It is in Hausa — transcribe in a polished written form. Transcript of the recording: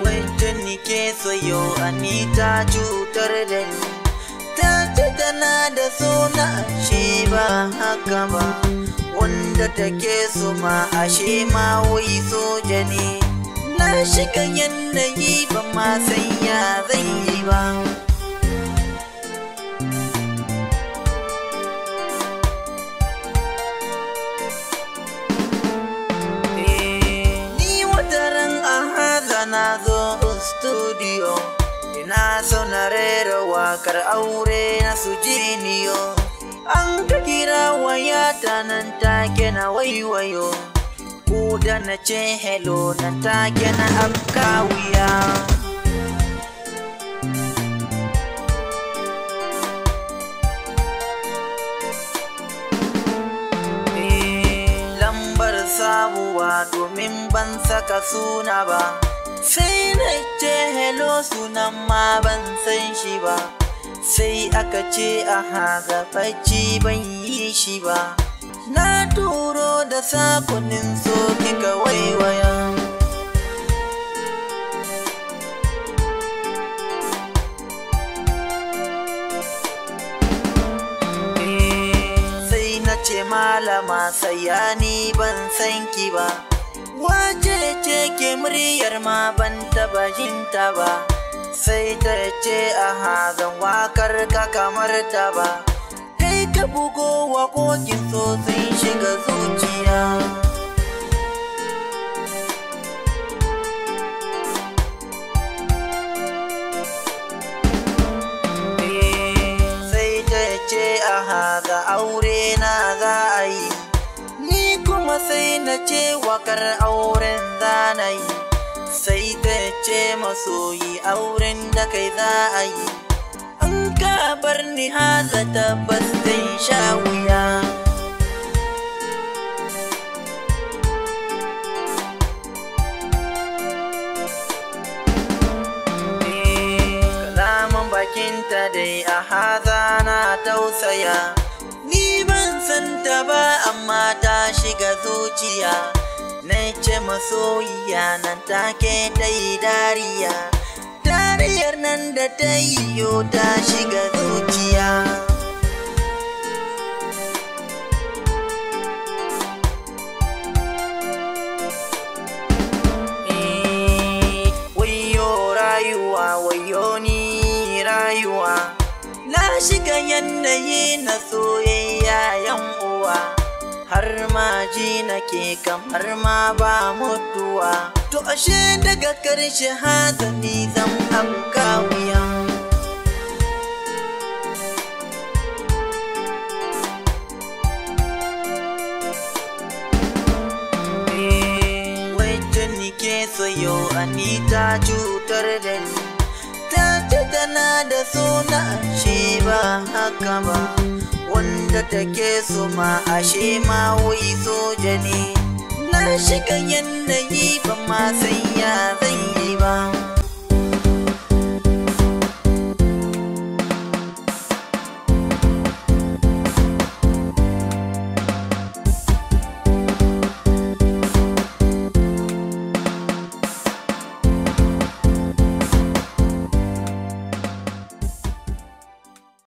Wacce nike so yau Anita cutar da ni, ta ce tana da suna shi ba haka ba, wanda take so ma ashe ma wai soja ne. Na shiga yanayi ba ma san ya zan yi ba. Na zo studio ina so na rera wakar aure na su jiniyo, an ka kira wayata nan take na waiwayo, ko da na ce hello nan take na afka wuya. Lambar sabuwa domin ban saka suna ba, sai na ce hello sunan ma ban san shi ba, sai aka ce a haza bacci ban yi shi ba. Na turo da sakonin so kika waiwaya. Sai na ce malama sayani ban san ki ba, wace ce ke muryar ma ban taba jinta ba, sai ta ce a hazan wakar ka kamar ta ba, kai ka bugo waƙoƙin so sun shiga zuciya. Sai ta ce a haza aure na za a yi, kuma sai na ce wakar auren zana yi, sai ta ce masoyi auren da kai za a yi, an ka bar ni haza tabbas zai sha wuya. Kalaman bakinta dai a haza na tausaya, ni ban san ta ba amma ta shiga zuciya, na ce masoyiya nan take ta yi dariya, dariyar nan da ta yi yo ta shiga zuciya. Wayo rayuwa wayo ni rayuwa, na shiga yanayi na soyayya yan uwa, har ma ji nake kamar ma ba mutuwa, to ashe daga karshe hazani zan afka wuya. Wacce nike so yau Anita cutar da ni, ta ce tana da suna shi ba haka ba, wanda take so ma ashe ma wai soja ne. Na shiga yanayi ba ma san ya zan yi ba.